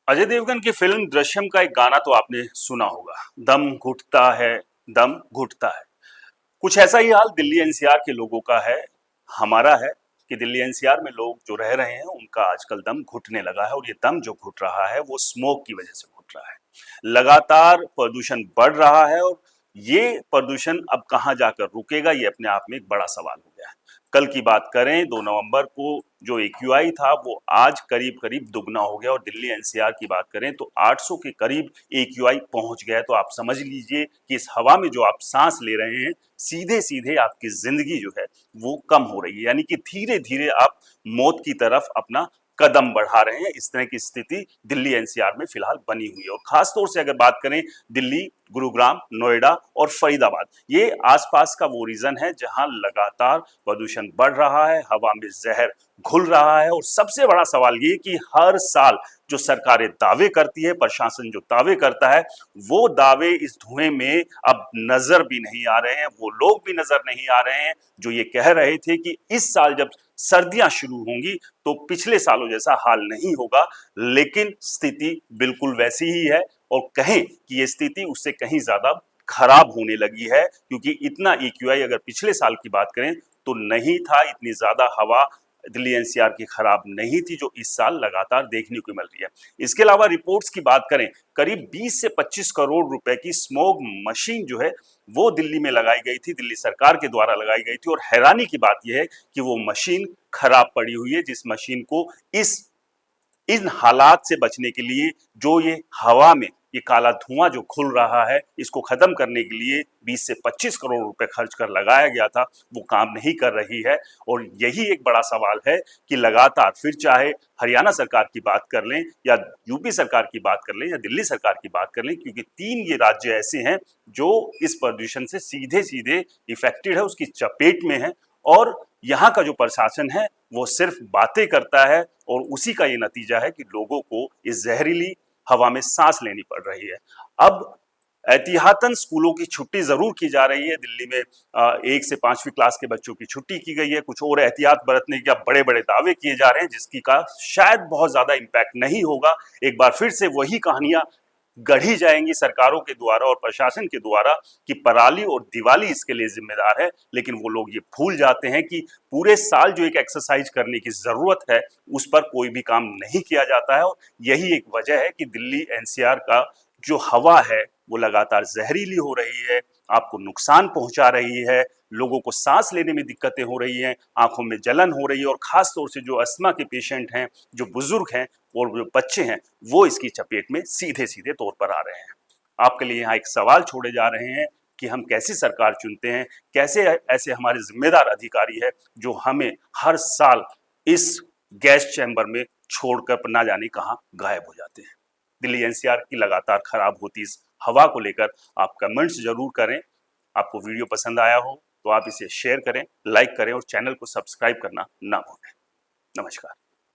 अजय देवगन की फिल्म दृश्यम का एक गाना तो आपने सुना होगा, दम घुटता है, दम घुटता है। कुछ ऐसा ही हाल दिल्ली एनसीआर के लोगों का है, हमारा है कि दिल्ली एनसीआर में लोग जो रह रहे हैं उनका आजकल दम घुटने लगा है और ये दम जो घुट रहा है वो स्मोक की वजह से घुट रहा है। लगातार प्रदूषण बढ़ रहा है और ये प्रदूषण अब कहाँ जाकर रुकेगा, ये अपने आप में एक बड़ा सवाल हो गया है। कल की बात करें 2 नवंबर को जो एक्यूआई था वो आज करीब करीब दुगना हो गया और दिल्ली एनसीआर की बात करें तो 800 के करीब एक्यूआई पहुंच गया है। तो आप समझ लीजिए कि इस हवा में जो आप सांस ले रहे हैं सीधे सीधे आपकी जिंदगी जो है वो कम हो रही है, यानी कि धीरे धीरे आप मौत की तरफ अपना कदम बढ़ा रहे हैं। इस तरह की स्थिति दिल्ली एनसीआर में फिलहाल बनी हुई है और खास तौर से अगर बात करें दिल्ली, गुरुग्राम, नोएडा और फरीदाबाद, ये आसपास का वो रीजन है जहां लगातार प्रदूषण बढ़ रहा है, हवा में जहर घुल रहा है। और सबसे बड़ा सवाल ये कि हर साल जो सरकारें दावे करती है, प्रशासन जो दावे करता है, वो दावे इस धुएं में अब नजर भी नहीं आ रहे हैं। वो लोग भी नजर नहीं आ रहे हैं जो ये कह रहे थे कि इस साल जब सर्दियां शुरू होंगी तो पिछले सालों जैसा हाल नहीं होगा, लेकिन स्थिति बिल्कुल वैसी ही है और कहें कि ये स्थिति उससे कहीं ज्यादा खराब होने लगी है, क्योंकि इतना एक्यूआई अगर पिछले साल की बात करें तो नहीं था, इतनी ज्यादा हवा दिल्ली एनसीआर की खराब नहीं थी जो इस साल लगातार देखने को मिल रही है। इसके अलावा रिपोर्ट्स की बात करें, करीब 20 से 25 करोड़ रुपए की स्मोग मशीन जो है वो दिल्ली में लगाई गई थी, दिल्ली सरकार के द्वारा लगाई गई थी। और हैरानी की बात यह है कि वो मशीन खराब पड़ी हुई है, जिस मशीन को इन हालात से बचने के लिए, जो ये हवा में ये काला धुआं जो खुल रहा है, इसको खत्म करने के लिए 20 से 25 करोड़ रुपए खर्च कर लगाया गया था, वो काम नहीं कर रही है। और यही एक बड़ा सवाल है कि लगातार फिर चाहे हरियाणा सरकार की बात कर लें या यूपी सरकार की बात कर लें या दिल्ली सरकार की बात कर लें, क्योंकि 3 ये राज्य ऐसे हैं जो इस प्रदूषण से सीधे सीधे इफेक्टेड है, उसकी चपेट में है। और यहाँ का जो प्रशासन है वो सिर्फ बातें करता है और उसी का ये नतीजा है कि लोगों को इस जहरीली हवा में सांस लेनी पड़ रही है। अब एहतियातन स्कूलों की छुट्टी जरूर की जा रही है दिल्ली में, 1 से 5वीं क्लास के बच्चों की छुट्टी की गई है, कुछ और एहतियात बरतने के बड़े बड़े दावे किए जा रहे हैं जिसकी का शायद बहुत ज्यादा इम्पैक्ट नहीं होगा। एक बार फिर से वही कहानियां गढ़ी जाएंगी सरकारों के द्वारा और प्रशासन के द्वारा कि पराली और दिवाली इसके लिए जिम्मेदार है, लेकिन वो लोग ये भूल जाते हैं कि पूरे साल जो एक एक्सरसाइज करने की जरूरत है उस पर कोई भी काम नहीं किया जाता है। और यही एक वजह है कि दिल्ली एनसीआर का जो हवा है वो लगातार जहरीली हो रही है, आपको नुकसान पहुंचा रही है, लोगों को सांस लेने में दिक्कतें हो रही हैं, आंखों में जलन हो रही है और खास तौर से जो अस्थमा के पेशेंट हैं, जो बुजुर्ग हैं और जो बच्चे हैं, वो इसकी चपेट में सीधे सीधे तौर पर आ रहे हैं। आपके लिए यहाँ एक सवाल छोड़े जा रहे हैं कि हम कैसी सरकार चुनते हैं, कैसे ऐसे हमारे जिम्मेदार अधिकारी है जो हमें हर साल इस गैस चैम्बर में छोड़कर ना जाने कहाँ गायब हो जाते हैं। दिल्ली एनसीआर की लगातार खराब होती इस हवा को लेकर आप कमेंट्स जरूर करें। आपको वीडियो पसंद आया हो तो आप इसे शेयर करें, लाइक करें और चैनल को सब्सक्राइब करना ना भूलें। नमस्कार।